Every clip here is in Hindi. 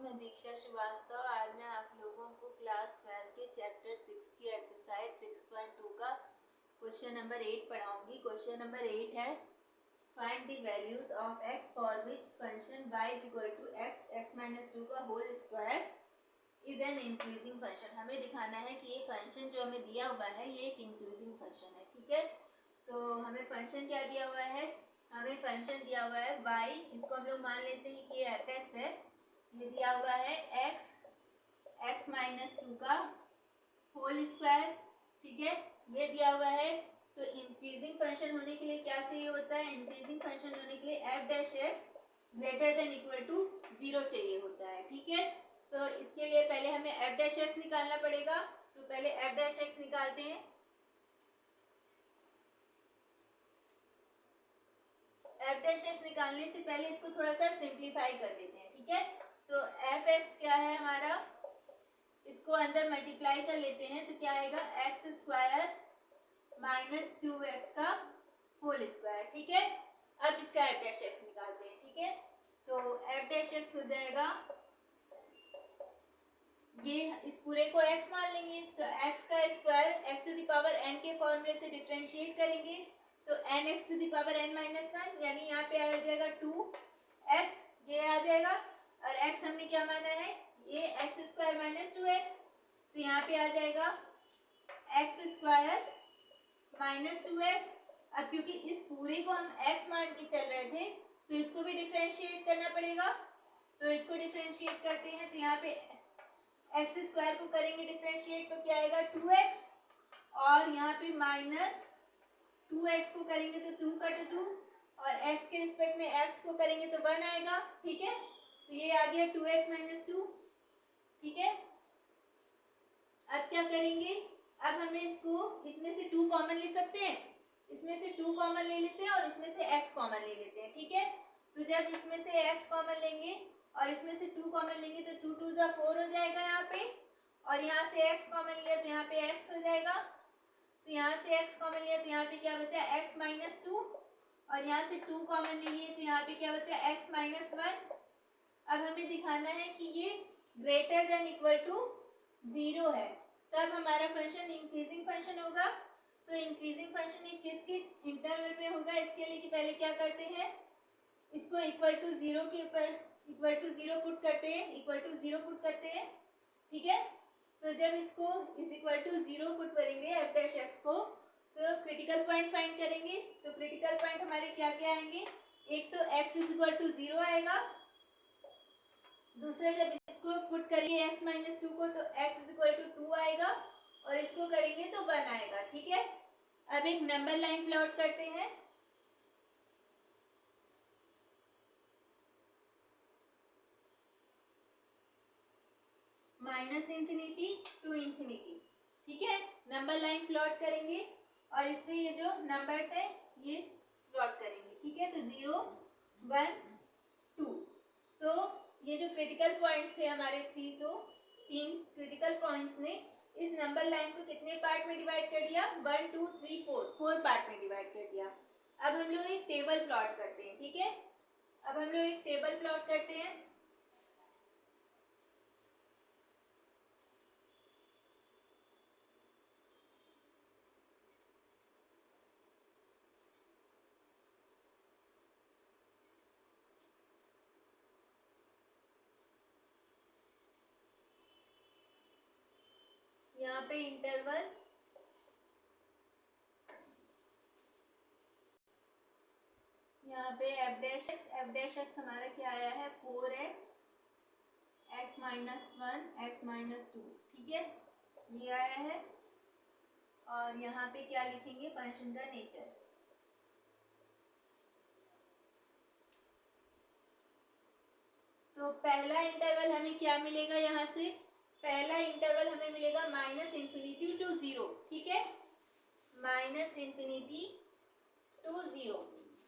मैं दीक्षा श्रीवास्तव। आज मैं आप लोगों को क्लास 12 के चैप्टर 6 की एक्सरसाइज 6.2 का क्वेश्चन नंबर 8 पढ़ाऊंगी। क्वेश्चन नंबर 8 है find the values of x for which function y is equal to x minus 2 का whole square is an increasing function. हमें दिखाना है कि ये फंक्शन जो हमें दिया हुआ है ये एक इंक्रीजिंग फंक्शन है। ठीक है, तो हमें फंक्शन क्या दिया हुआ है? हमें फंक्शन दिया हुआ है y, इसको हम लोग मान लेते हैं कि ये f(x) है। ये दिया हुआ है x माइनस 2 का होल स्क्वायर। ठीक है, ये दिया हुआ है। तो इंक्रीजिंग फंक्शन होने के लिए क्या चाहिए होता है? इंक्रीजिंग फंक्शन होने के लिए f(x) greater than equal to 0 चाहिए होता है। ठीक है, तो इसके लिए पहले हमें f(x) निकालना पड़ेगा। तो पहले f(x) निकालते हैं। f(x) निकालने से पहले इसको थोड़ा सा सिंप्लीफाई कर लेते हैं। ठीक है, तो f(x) क्या है हमारा, इसको अंदर मल्टीप्लाई कर लेते हैं तो क्या आएगा? एक्स स्क्वायर माइनस 2x का होल स्क्वायर। ठीक है, अब इसका f(x) निकालते हैं। ठीक है, तो f(x) हो जाएगा, ये इस पूरे को x मान लेंगे तो x का square x to the power n के फॉर्मूले से डिफरेंशिएट करेंगे तो nx to the power n minus 1, यानी यहाँ पे आ जाएगा 2x, ये आ जाएगा। और x हमने क्या माना है? ये एक्स स्क्वायर माइनस 2x, तो यहाँ पे आ जाएगा एक्स स्क्वायर माइनस 2x। अब क्योंकि इस पूरे को हम x मान के चल रहे थे तो इसको भी डिफरेंशिएट करना पड़ेगा। तो इसको डिफरेंशिएट करते हैं तो यहाँ पे एक्स स्क्वायर को करेंगे डिफरेंशिएट तो क्या आएगा? 2x, और यहाँ पे माइनस 2x को करेंगे तो 2 का 2, और x के रिस्पेक्ट में x को करेंगे तो 1 आएगा। ठीक है, तो ये आ गया 2x माइनस 2। ठीक है, अब क्या करेंगे? अब हमें इसको इसमें से 2 कॉमन ले सकते हैं, इसमें से 2 कॉमन ले लेते हैं और इसमें से x कॉमन ले लेते हैं। ठीक है, तो जब इसमें से x कॉमन लेंगे और इसमें से 2 कॉमन लेंगे तो 2 2 जा 4 हो जाएगा यहाँ पे, और यहाँ से x कॉमन लिया तो यहाँ पे x हो जाएगा। तो यहाँ से x कॉमन लिया तो यहाँ पे क्या बचा? x माइनस 2, और यहाँ से 2 कॉमन ले लिए तो यहाँ पे क्या बचा? x minus 1। अब हमें दिखाना है कि ये ग्रेटर देन इक्वल टू 0 है, तब हमारा फंक्शन इंक्रीजिंग फंक्शन होगा। तो इंक्रीजिंग फंक्शन ये किसके इंटरवल में होगा? इसके लिए कि पहले क्या करते हैं, इसको इक्वल टू 0 के ऊपर इक्वल टू 0 पुट करते हैं, इक्वल टू 0 पुट करते हैं। ठीक है, तो जब इसको इज इक्वल टू 0 पुट करेंगे f(x) को तो क्रिटिकल पॉइंट फाइंड करेंगे। तो क्रिटिकल पॉइंट हमारे क्या क्या आएंगे? एक तो x इज इक्वल टू 0 आएगा, दूसरा जब इसको पुट करेंगे x माइनस 2 को तो x इज इक्वल टू 2 आएगा, और इसको करेंगे तो 1 आएगा। ठीक है, अब एक नंबर लाइन प्लॉट करते हैं। Minus infinity to infinity. ठीक है, नंबर लाइन प्लॉट करेंगे और इसमें ये जो नंबर्स है ये प्लॉट करेंगे। ठीक है, तो 0 1 2, तो ये जो क्रिटिकल पॉइंट्स थे हमारे तीन क्रिटिकल पॉइंट्स ने इस नंबर लाइन को कितने पार्ट में डिवाइड कर दिया? 1 2 3 4 पार्ट में डिवाइड कर दिया। अब हम लोग एक टेबल प्लॉट करते हैं। ठीक है, अब हम लोग एक टेबल प्लॉट करते हैं। यहाँ पे इंटरवल यहाँ पे f(x) हमारा क्या आया है? 4x x minus 1 x minus 2। ठीक है, ये आया है, और यहाँ पे क्या लिखेंगे? फंक्शन का नेचर। तो पहला इंटरवल हमें क्या मिलेगा? यहाँ से पहला इंटरवल हमें मिलेगा माइनस इंफिनिटी टू 0। ठीक है, माइनस इंफिनिटी टू 0।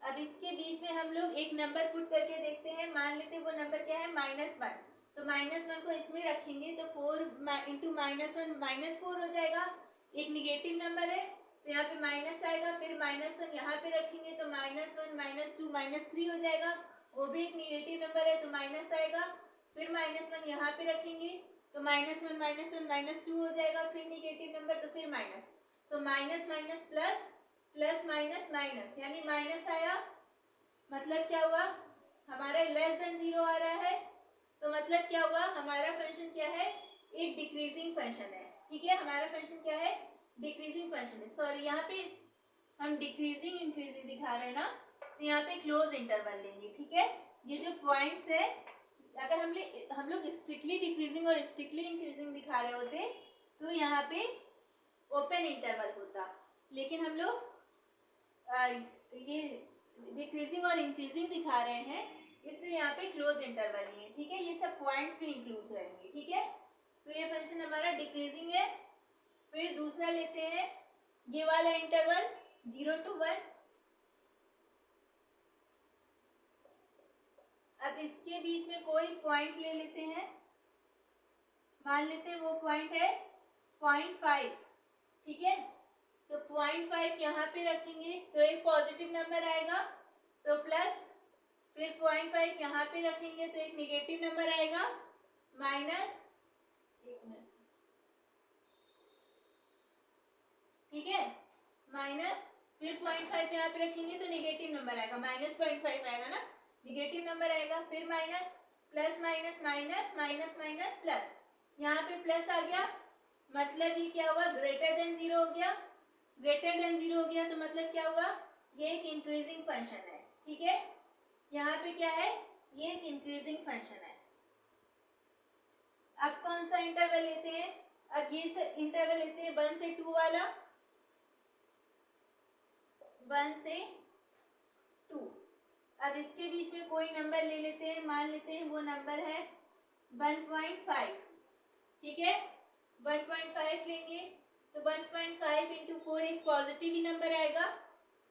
अब इसके बीच में हम लोग एक नंबर पुट करके देखते हैं। मान लेते हैं वो नंबर क्या है? -1। तो -1 को इसमें रखेंगे तो 4 इंटू -1 -4 हो जाएगा। एक निगेटिव नंबर है तो यहाँ पे माइनस आएगा, फिर -1 यहाँ पे रखेंगे तो -1 -2 -3 हो जाएगा। वो भी एक निगेटिव नंबर है तो माइनस आएगा, फिर -1 यहाँ पे रखेंगे तो -1 -2 हो जाएगा, फिर निगेटिव नंबर तो फिर माइनस, तो minus minus plus, plus minus minus, यानी माइनस आया, मतलब क्या हुआ, हमारा लेस देन 0 आ रहा है, तो मतलब क्या हुआ, हमारा फंक्शन क्या है, एक डिक्रीजिंग फंक्शन है। ठीक है, हमारा फंक्शन क्या है, डिक्रीजिंग फंक्शन है। सॉरी, यहाँ पे हम डिक्रीजिंग इंक्रीजिंग दिखा रहे हैं ना, तो यहाँ पे क्लोज इंटरवल लेंगे। ठीक है, ये जो पॉइंट्स है, अगर हम लोग स्ट्रिक्टली डिक्रीजिंग और स्ट्रिक्टली इंक्रीजिंग दिखा रहे होते तो यहाँ पे ओपन इंटरवल होता, लेकिन हम लोग ये डिक्रीजिंग और इंक्रीजिंग दिखा रहे हैं, इसलिए यहाँ पे क्लोज इंटरवल लिए। ठीक है, ये सब पॉइंट्स भी इंक्लूड करेंगे। ठीक है, तो ये फंक्शन हमारा डिक्रीजिंग है। फिर दूसरा लेते हैं ये वाला इंटरवल 0 to 1। अब इसके बीच में कोई पॉइंट ले लेते हैं, मान लेते हैं वो पॉइंट है 0.5। ठीक है, तो 0.5 यहाँ पे रखेंगे तो एक पॉजिटिव नंबर आएगा, तो प्लस, फिर 0.5 यहाँ पे रखेंगे तो एक निगेटिव नंबर आएगा, माइनस, एक मिनट, ठीक है, माइनस, फिर 0.5 यहाँ पे रखेंगे तो निगेटिव नंबर आएगा, -0.5 आएगा ना, निगेटिव नंबर आएगा, फिर minus, plus minus minus, minus minus plus, यहाँ पे प्लस आ गया, मतलब ये क्या हुआ, ग्रेटर देन 0 हो गया। ग्रेटर देन 0 हो गया तो मतलब क्या हुआ, ये एक इंक्रीजिंग फंक्शन है। ठीक है, यहाँ पे क्या है, ये एक इंक्रीजिंग फंक्शन है। अब कौन सा इंटरवल लेते हैं, अब ये इंटरवल लेते हैं 1 से 2 वाला, 1 से 2। अब इसके बीच में कोई नंबर ले लेते हैं, मान लेते हैं वो नंबर है 1.5। ठीक है, 1.5 लेंगे तो 1.5 इंटू 4 एक पॉजिटिव ही नंबर आएगा,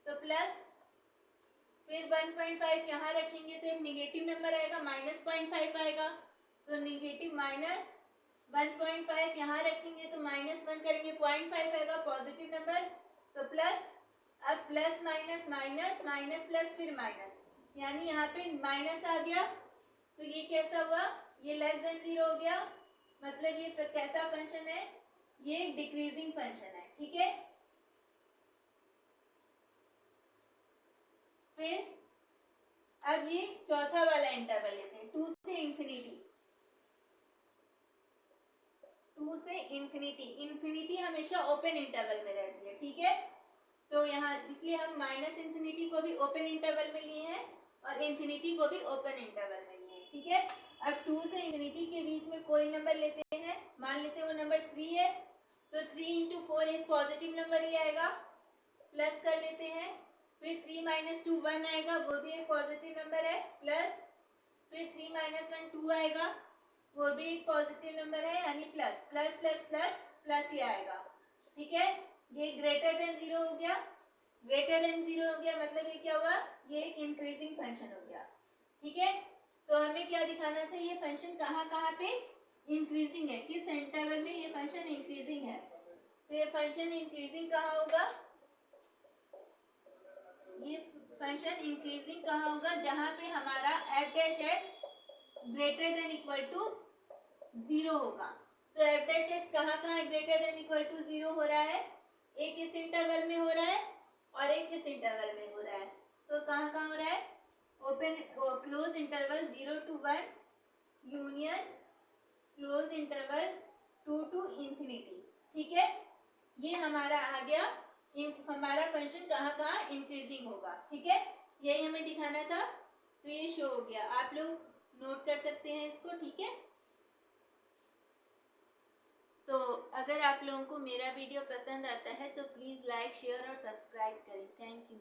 तो प्लस, फिर 1.5 यहाँ रखेंगे तो एक निगेटिव नंबर आएगा, -0.5 आएगा, तो निगेटिव माइनस 1.5 यहाँ रखेंगे तो -1 करेंगे, 0.5 आएगा पॉजिटिव नंबर, तो प्लस, अब plus minus minus, minus plus, फिर माइनस, यानी यहाँ पे माइनस आ गया, तो ये कैसा हुआ, ये लेस देन 0 हो गया, मतलब ये कैसा फंक्शन है, ये डिक्रीजिंग फंक्शन है। ठीक है, फिर अब ये चौथा वाला इंटरवल लेते हैं 2 से इंफिनिटी। 2 से इंफिनिटी, इंफिनिटी हमेशा ओपन इंटरवल में रहती है। ठीक है, तो यहाँ इसलिए हम -इंफिनिटी को भी ओपन इंटरवल में लिए हैं और इंफिनिटी को भी ओपन इंटरवल में लिए हैं। ठीक है, अब 2 से इंफिनिटी के बीच में कोई नंबर लेते हैं, मान लेते हैं वो नंबर 3 है, तो 3 इंटू 4 एक पॉजिटिव नंबर ही आएगा, प्लस कर लेते हैं, फिर 3 - 2 1 आएगा, वो भी एक पॉजिटिव नंबर है, प्लस, फिर 3 - 1 2 आएगा, वो भी एक पॉजिटिव नंबर है, यानी plus, plus plus plus plus ही आएगा। ठीक है, ये ग्रेटर देन 0 हो गया, ग्रेटर देन 0 हो गया, मतलब ये क्या हुआ, ये एक इंक्रीजिंग फंक्शन हो गया। ठीक है, तो हमें क्या दिखाना था, ये फंक्शन कहाँ कहाँ पे इंक्रीजिंग है, किस इंटरवल में ये फंक्शन इंक्रीजिंग है, तो ये फंक्शन इंक्रीजिंग कहाँ होगा, ये फंक्शन इंक्रीजिंग कहाँ होगा, जहाँ पे हमारा f' greater than equal to 0 होगा। तो f' कहाँ कहाँ ग्रेटर देन इक्वल टू 0 हो रहा है, एक इस इंटरवल में हो रहा है और एक इस इंटरवल में हो रहा है, तो कहाँ कहाँ हो रहा है, open close interval 0 to 1 union close interval 2 to infinity. ठीक है, ये हमारा आ गया, हमारा फंक्शन कहाँ कहाँ इंक्रीजिंग होगा। ठीक है, यही हमें दिखाना था, तो ये शो हो गया, आप लोग नोट कर सकते हैं इसको। ठीक है, तो अगर आप लोगों को मेरा वीडियो पसंद आता है तो प्लीज़ लाइक, शेयर और सब्सक्राइब करें। Thank you.